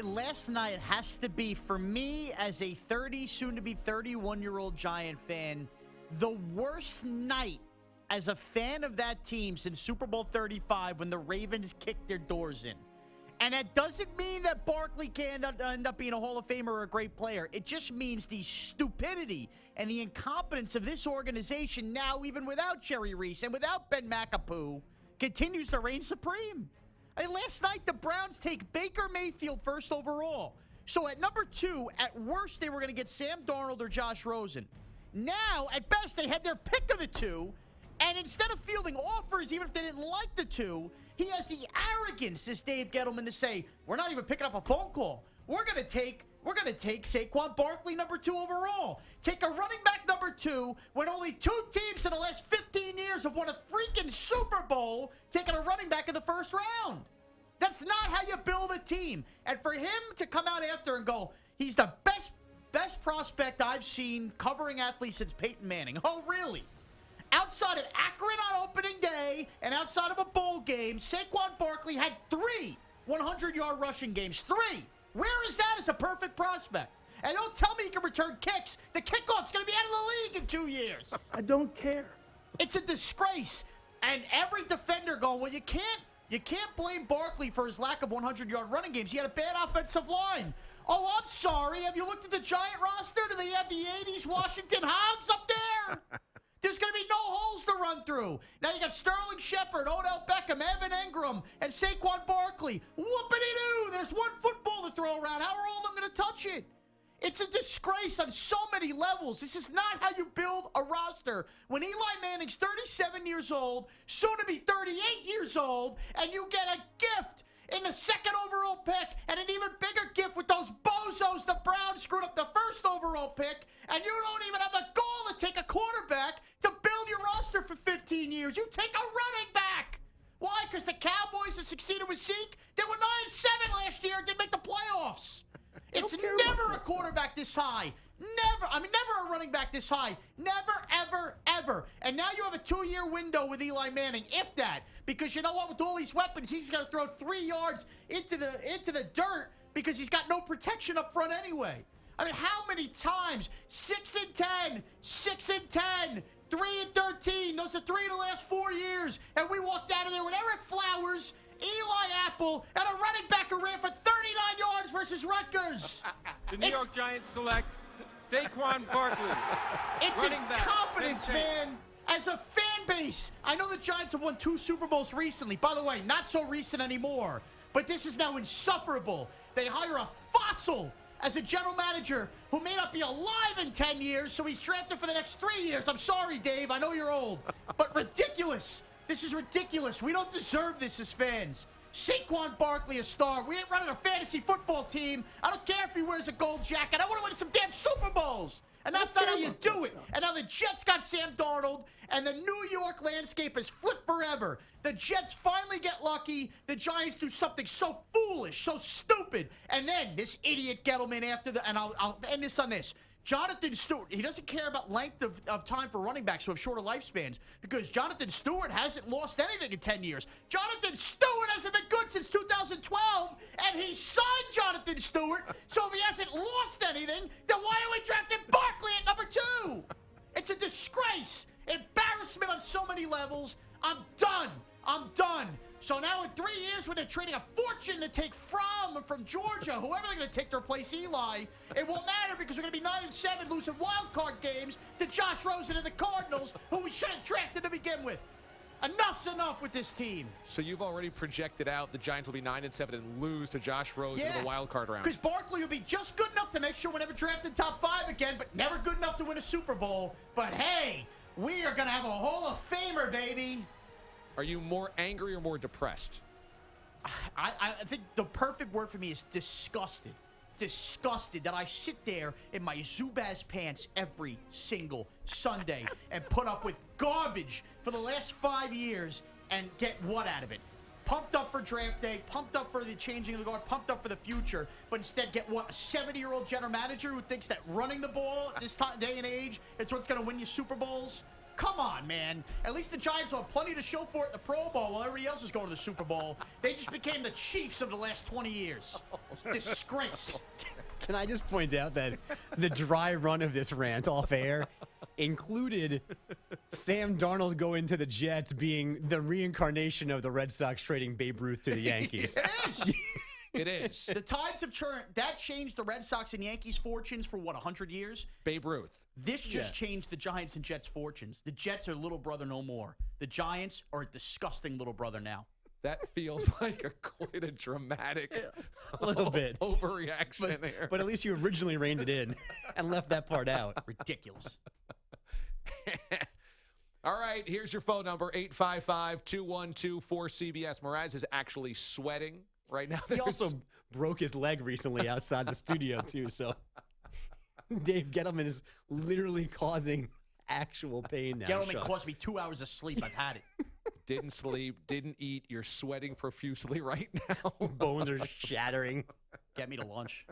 Last night has to be, for me, as a 30, soon-to-be 31-year-old Giant fan, the worst night as a fan of that team since Super Bowl 35 when the Ravens kicked their doors in. And that doesn't mean that Barkley can end up being a Hall of Famer or a great player. It just means the stupidity and the incompetence of this organization now, even without Jerry Reese and without Ben McApoo, continues to reign supreme. Last night, the Browns take Baker Mayfield first overall. So at number 2, at worst, they were going to get Sam Darnold or Josh Rosen. Now, at best, they had their pick of the 2. And instead of fielding offers, even if they didn't like the 2, he has the arrogance, this Dave Gettleman, to say, we're not even picking up a phone call. We're going to take Saquon Barkley number 2 overall. Take a running back number 2 when only 2 teams in the last 15 years have won a freaking Super Bowl taking a running back in the first round. That's not how you build a team. And for him to come out after and go, he's the best prospect I've seen covering athletes since Peyton Manning. Oh, really? Outside of Akron on opening day and outside of a bowl game, Saquon Barkley had 3 100-yard rushing games. 3. Where is that as a perfect prospect? And don't tell me he can return kicks. The kickoff's going to be out of the league in 2 years. I don't care. It's a disgrace. And every defender going, well, you can't blame Barkley for his lack of 100-yard running games. He had a bad offensive line. Oh, I'm sorry. Have you looked at the Giant roster? Do they have the 80s Washington Hogs up there? There's going to be no holes to run through. Now you got Sterling Shepard, Odell Beckham, Evan Engram, and Saquon Barkley. Whoopity-doo! There's one football to throw around. How are all of them going to touch it? It's a disgrace on so many levels. This is not how you build a roster. When Eli Manning's 37 years old, soon to be 38 years old, and you get a gift in the 2nd overall pick and an even bigger gift with those bozos the Browns screwed up the 1st overall pick, and you don't even have the gall to take a quarterback to build your roster for 15 years. You take a running back. Why? Because the Cowboys have succeeded with Zeke? They were 9-7 last year and didn't make the playoffs. It's never a quarterback this high. Never a running back this high. Never, ever, ever. And now you have a 2-year window with Eli Manning, if that. Because you know what? With all these weapons, he's going to throw 3 yards into the dirt because he's got no protection up front anyway. I mean, how many times? 6-10, 6-10, 3-13. Those are 3 in the last 4 years. And we walked out of there with Eric Flowers, Eli Apple, and a running back who ran for 39 yards versus Rutgers. The New York Giants select Saquon Barkley. It's incompetence, man. As a fan base, I know the Giants have won 2 Super Bowls recently. By the way, not so recent anymore. But this is now insufferable. They hire a fossil as a general manager who may not be alive in 10 years, so he's drafted for the next 3 years. I'm sorry, Dave. I know you're old. But ridiculous. This is ridiculous. We don't deserve this as fans. Saquon Barkley, a star. We ain't running a fantasy football team. I don't care if he wears a gold jacket. I want to win some damn Super Bowls. And that's not how you do it. And now the Jets got Sam Darnold, and the New York landscape has flipped forever. The Jets finally get lucky. The Giants do something so foolish, so stupid. And then this idiot Gettleman and I'll end this on this. Jonathan Stewart, he doesn't care about length of time for running backs who have shorter lifespans because Jonathan Stewart hasn't lost anything in 10 years. Jonathan Stewart hasn't been good since 2012, and he signed Jonathan Stewart, so if he hasn't lost anything, then why are we drafting Barkley at number 2? It's a disgrace. Embarrassment on so many levels. I'm done. So now in 3 years, when they're trading a fortune to take from Georgia, whoever they're going to take to replace Eli, it won't matter because we're going to be 9-7 losing wild card games to Josh Rosen and the Cardinals, who we should have drafted to begin with. Enough's enough with this team. So you've already projected out the Giants will be 9-7 and lose to Josh Rosen in the wild card round. Because Barkley will be just good enough to make sure we're never drafted top 5 again, but never good enough to win a Super Bowl. But hey, we are going to have a Hall of Famer, baby. Are you more angry or more depressed? I think the perfect word for me is disgusted. Disgusted that I sit there in my Zubaz pants every single Sunday and put up with garbage for the last 5 years and get what out of it? Pumped up for draft day, pumped up for the changing of the guard, pumped up for the future, but instead get what? A 70-year-old general manager who thinks that running the ball at this day and age is what's going to win you Super Bowls? Come on, man. At least the Giants will have plenty to show for it in the Pro Bowl while everybody else is going to the Super Bowl. They just became the Chiefs of the last 20 years. Disgrace. Can I just point out that the dry run of this rant off air included Sam Darnold going to the Jets being the reincarnation of the Red Sox trading Babe Ruth to the Yankees. It is. It is. The tides have turned. That changed the Red Sox and Yankees' fortunes for, 100 years? Babe Ruth. This just changed the Giants and Jets' fortunes. The Jets are little brother no more. The Giants are a disgusting little brother now. That feels like quite a dramatic A little bit. overreaction here. But at least you originally reined it in and left that part out. Ridiculous. All right, here's your phone number, 855-212-4CBS. Mraz is actually sweating right now. He also broke his leg recently outside the studio, too, so Dave Gettleman is literally causing actual pain now. Gettleman Sean. cost me 2 hours of sleep. I've had it. Didn't sleep, didn't eat. You're sweating profusely right now. Bones are shattering. Get me to lunch.